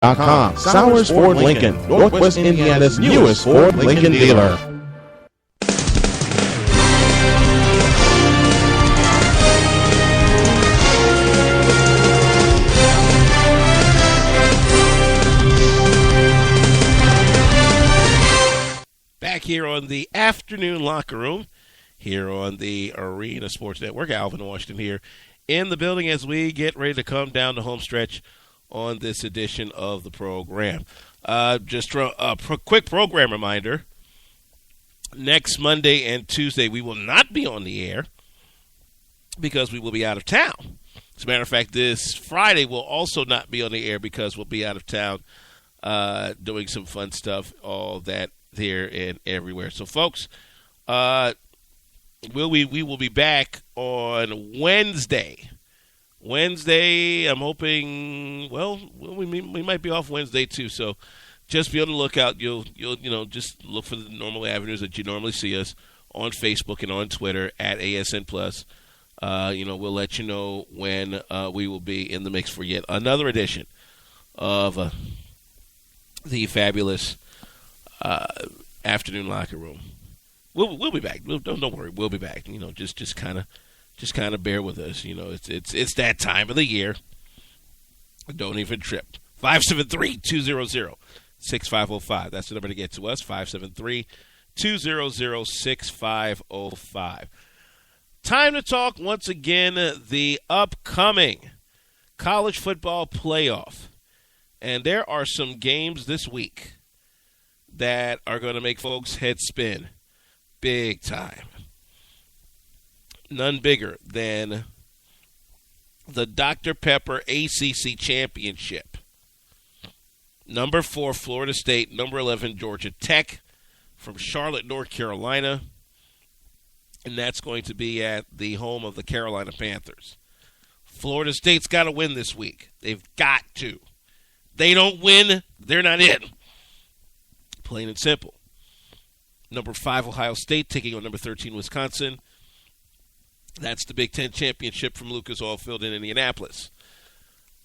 Sowers Ford Lincoln, Northwest Indiana's newest Ford Lincoln dealer. Back here on the afternoon locker room, here on the Arena Sports Network. Alvin Washington here in the building as we get ready to come down the home stretch on this edition of the program. Just a quick program reminder. Next Monday and Tuesday, we will not be on the air because we will be out of town. As a matter of fact, this Friday will also not be on the air because we'll be out of town doing some fun stuff, all that there and everywhere. So, folks, we will be back on Wednesday. I'm hoping. Well, we might be off Wednesday too. So, just be on the lookout. You'll just look for the normal avenues that you normally see us on Facebook and on Twitter at ASN Plus. We'll let you know when we will be in the mix for yet another edition of the fabulous afternoon locker room. We'll be back. Don't worry. We'll be back. Just kind of bear with us. It's that time of the year. Don't even trip. 573-200-6505. That's the number to get to us. 573-200-6505. Time to talk once again the upcoming college football playoff. And there are some games this week that are going to make folks' heads spin big time. None bigger than the Dr. Pepper ACC Championship. Number 4, Florida State. Number 11, Georgia Tech from Charlotte, North Carolina. And that's going to be at the home of the Carolina Panthers. Florida State's got to win this week. They've got to. They don't win, they're not in. Plain and simple. Number 5, Ohio State, taking on number 13, Wisconsin. That's the Big Ten Championship from Lucas Oil Field in Indianapolis.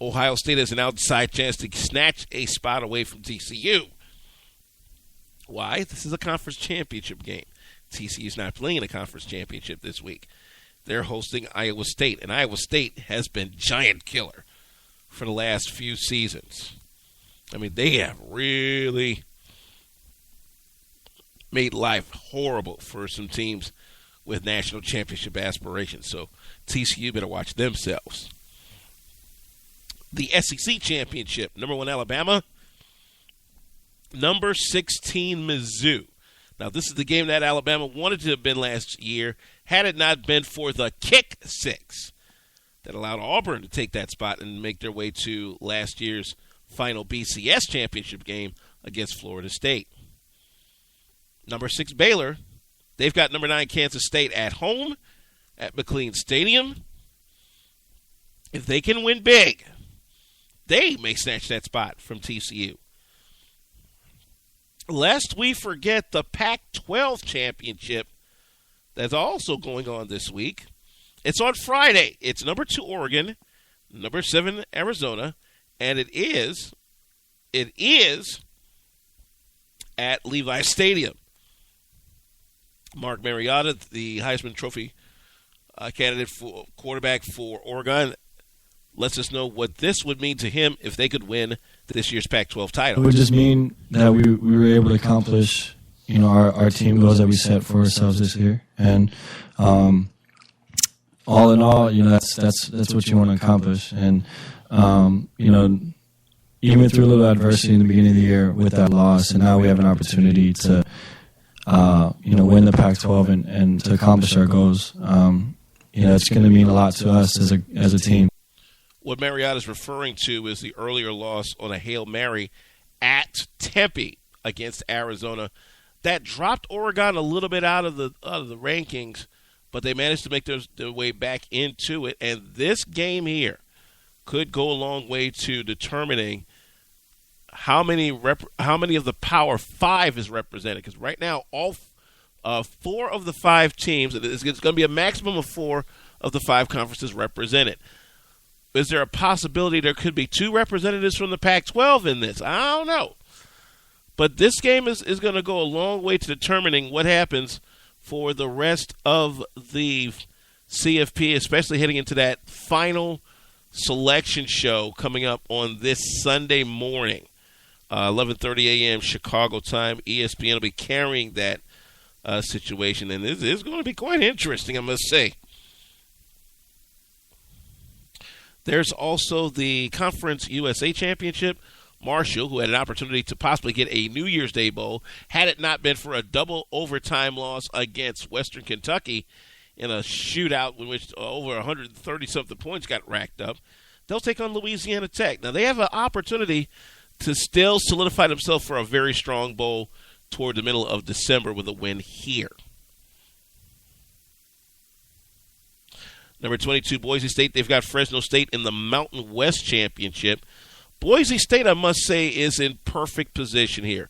Ohio State has an outside chance to snatch a spot away from TCU. Why? This is a conference championship game. TCU's not playing a conference championship this week. They're hosting Iowa State, and Iowa State has been giant killer for the last few seasons. I mean, they have really made life horrible for some teams with national championship aspirations. So TCU better watch themselves. The SEC Championship, number 1, Alabama. Number 16, Mizzou. Now, this is the game that Alabama wanted to have been last year had it not been for the kick six that allowed Auburn to take that spot and make their way to last year's final BCS championship game against Florida State. Number 6, Baylor. They've got number 9, Kansas State at home at McLean Stadium. If they can win big, they may snatch that spot from TCU. Lest we forget the Pac-12 championship that's also going on this week. It's on Friday. It's number 2, Oregon, number 7, Arizona, and it is at Levi Stadium. Mark Mariota, the Heisman Trophy candidate for quarterback for Oregon, lets us know what this would mean to him if they could win this year's Pac-12 title. It would just mean that we were able to accomplish, our team goals that we set for ourselves this year, and all in all, that's what you want to accomplish, and even through a little adversity in the beginning of the year with that loss, and now we have an opportunity to win the Pac-12 and to accomplish our goals. It's going to mean a lot to us as a team. What Mariota is referring to is the earlier loss on a Hail Mary at Tempe against Arizona. That dropped Oregon a little bit out of the rankings, but they managed to make their way back into it. And this game here could go a long way to determining how many of the Power 5 is represented. Because right now, all 4 of the 5 teams, it's going to be a maximum of 4 of the 5 conferences represented. Is there a possibility there could be 2 representatives from the Pac-12 in this? I don't know. But this game is going to go a long way to determining what happens for the rest of the CFP, especially heading into that final selection show coming up on this Sunday morning, 11:30 a.m. Chicago time. ESPN will be carrying that situation, and it is going to be quite interesting, I must say. There's also the Conference USA Championship. Marshall, who had an opportunity to possibly get a New Year's Day bowl, had it not been for a double overtime loss against Western Kentucky in a shootout in which over 130-something points got racked up, they'll take on Louisiana Tech. Now, they have an opportunity to still solidify themselves for a very strong bowl toward the middle of December with a win here. Number 22, Boise State. They've got Fresno State in the Mountain West Championship. Boise State, I must say, is in perfect position here.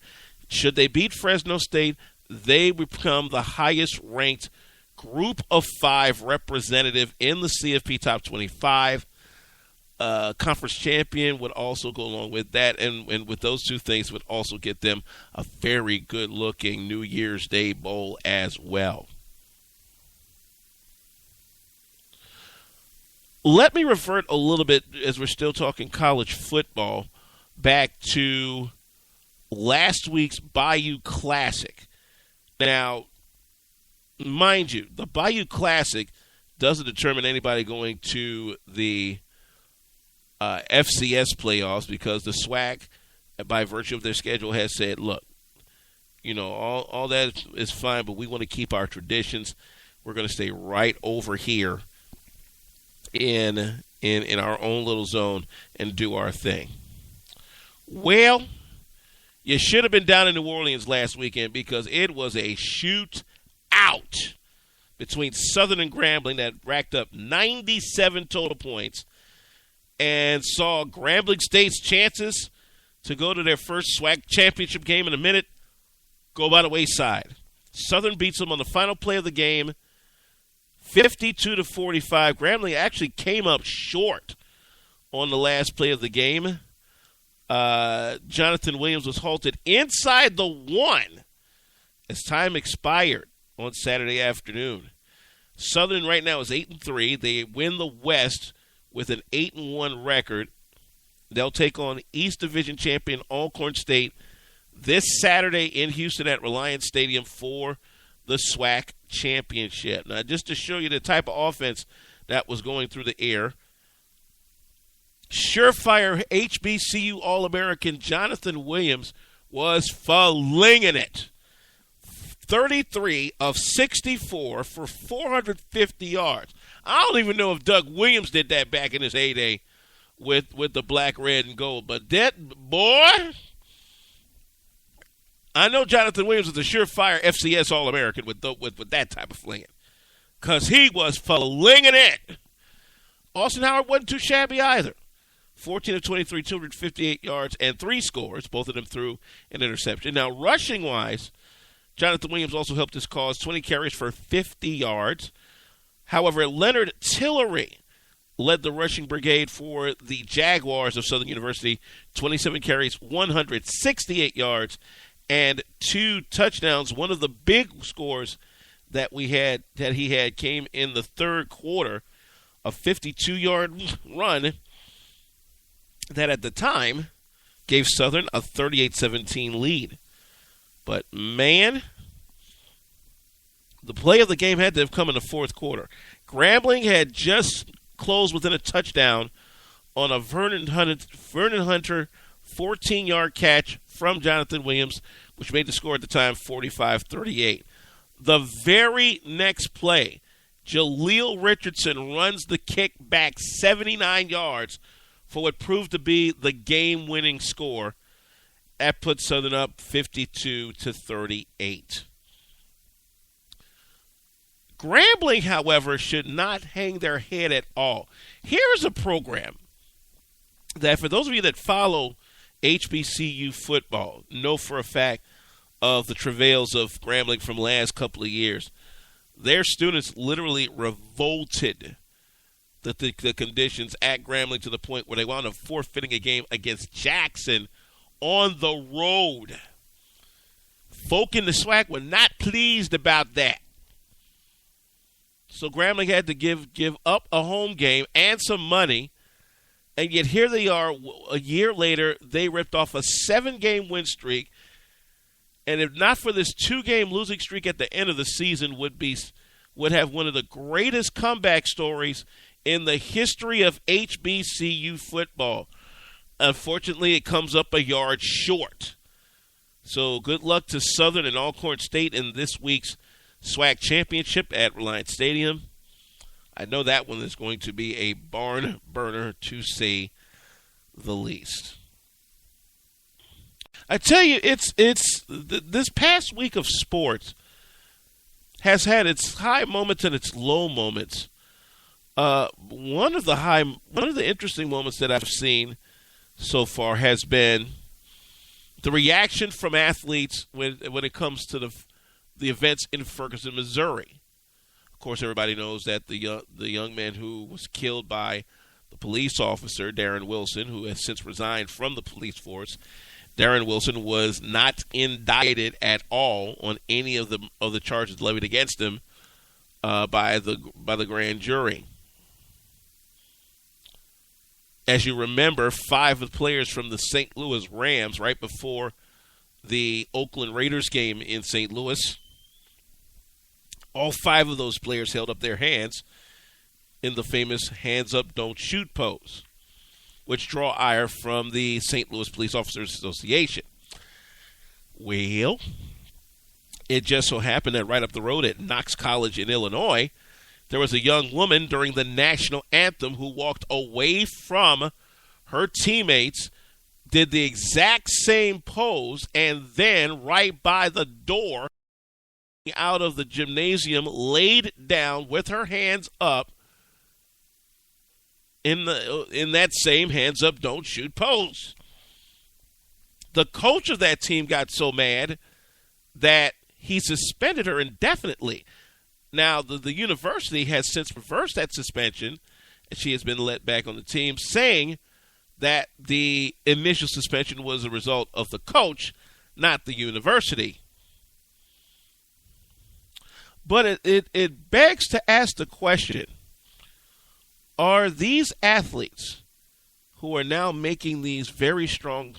Should they beat Fresno State, they become the highest-ranked Group of 5 representative in the CFP Top 25. Conference champion would also go along with that, and with those two things would also get them a very good-looking New Year's Day bowl as well. Let me revert a little bit, as we're still talking college football, back to last week's Bayou Classic. Now, mind you, the Bayou Classic doesn't determine anybody going to the FCS playoffs, because the SWAC, by virtue of their schedule, has said, look, all that is fine, but we want to keep our traditions. We're going to stay right over here in our own little zone and do our thing. Well, you should have been down in New Orleans last weekend, because it was a shootout between Southern and Grambling that racked up 97 total points and saw Grambling State's chances to go to their first SWAC championship game in a minute go by the wayside. Southern beats them on the final play of the game, 52-45. Grambling actually came up short on the last play of the game. Jonathan Williams was halted inside the 1 as time expired on Saturday afternoon. Southern right now is 8-3. They win the West with an 8-1 record. They'll take on East Division champion Alcorn State this Saturday in Houston at Reliance Stadium for the SWAC championship. Now, just to show you the type of offense that was going through the air, surefire HBCU All-American Jonathan Williams was flinging it. 33 of 64 for 450 yards. I don't even know if Doug Williams did that back in his heyday with the black, red, and gold. But that boy, I know Jonathan Williams is a surefire FCS All-American with that type of flinging, because he was flinging it. Austin Howard wasn't too shabby either. 14 of 23, 258 yards, and 3 scores. Both of them threw an interception. Now, rushing-wise, Jonathan Williams also helped his cause, 20 carries for 50 yards. However, Leonard Tillery led the rushing brigade for the Jaguars of Southern University, 27 carries, 168 yards, and 2 touchdowns. One of the big scores that he had came in the third quarter, a 52-yard run that at the time gave Southern a 38-17 lead. But, man, the play of the game had to have come in the fourth quarter. Grambling had just closed within a touchdown on a Vernon Hunter 14-yard catch from Jonathan Williams, which made the score at the time 45-38. The very next play, Jaleel Richardson runs the kick back 79 yards for what proved to be the game-winning score. That puts Southern up 52-38. Grambling, however, should not hang their head at all. Here's a program that, for those of you that follow HBCU football, know for a fact of the travails of Grambling from the last couple of years. Their students literally revolted the conditions at Grambling to the point where they wound up forfeiting a game against Jackson on the road. Folk in the SWAC were not pleased about that. So Grambling had to give up a home game and some money, and yet here they are a year later. They ripped off a 7-game win streak, and if not for this 2-game losing streak at the end of the season, would have one of the greatest comeback stories in the history of HBCU football. Unfortunately, it comes up a yard short. So good luck to Southern and Alcorn State in this week's SWAC championship at Reliance Stadium. I know that one is going to be a barn burner, to say the least. I tell you, this past week of sports has had its high moments and its low moments. One of the interesting moments that I've seen so far has been the reaction from athletes when it comes to the events in Ferguson, Missouri. Of course, everybody knows that the young man who was killed by the police officer, Darren Wilson, who has since resigned from the police force. Darren Wilson was not indicted at all on any of the charges levied against him by the grand jury. As you remember, 5 of the players from the St. Louis Rams, right before the Oakland Raiders game in St. Louis, all 5 of those players held up their hands in the famous hands up, don't shoot pose, which draw ire from the St. Louis Police Officers Association. Well, it just so happened that right up the road at Knox College in Illinois, there was a young woman during the national anthem who walked away from her teammates, did the exact same pose, and then right by the door out of the gymnasium laid down with her hands up in that same hands up, don't shoot pose. The coach of that team got so mad that he suspended her indefinitely. Now, the university has since reversed that suspension, and she has been let back on the team, saying that the initial suspension was a result of the coach, not the university. But it begs to ask the question, are these athletes who are now making these very strong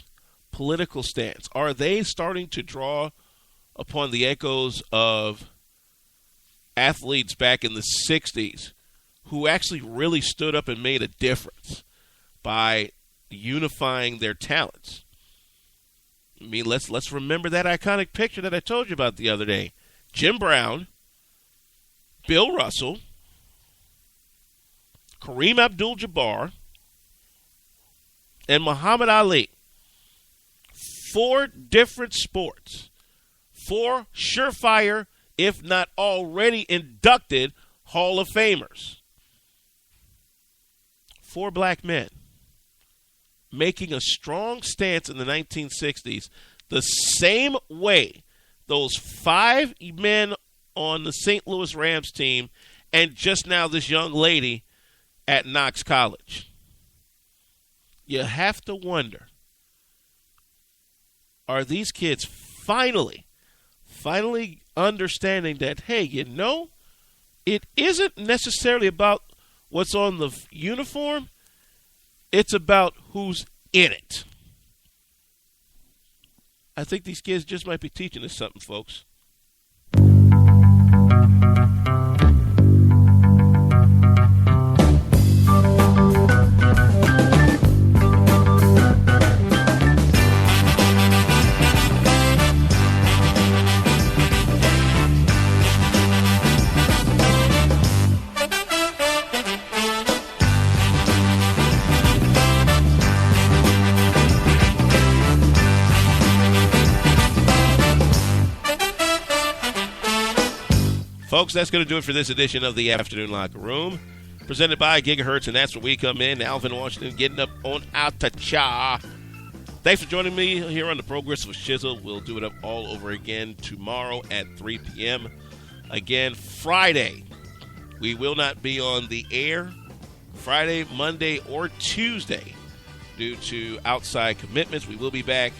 political stands, are they starting to draw upon the echoes of athletes back in the 60s who actually really stood up and made a difference by unifying their talents? I mean, let's remember that iconic picture that I told you about the other day. Jim Brown, Bill Russell, Kareem Abdul-Jabbar, and Muhammad Ali. 4 different sports. 4 surefire, if not already inducted, Hall of Famers. 4 black men making a strong stance in the 1960s the same way those 5 men on the St. Louis Rams team and just now this young lady at Knox College. You have to wonder, are these kids finally understanding that, hey, it isn't necessarily about what's on the uniform, it's about who's in it. I think these kids just might be teaching us something, folks. Folks, that's going to do it for this edition of the Afternoon Locker Room, presented by Gigahertz, and that's where we come in. Alvin Washington getting up on out to cha. Thanks for joining me here on the Progressive Shizzle. We'll do it up all over again tomorrow at 3 p.m. Again, Friday, we will not be on the air. Friday, Monday, or Tuesday due to outside commitments. We will be back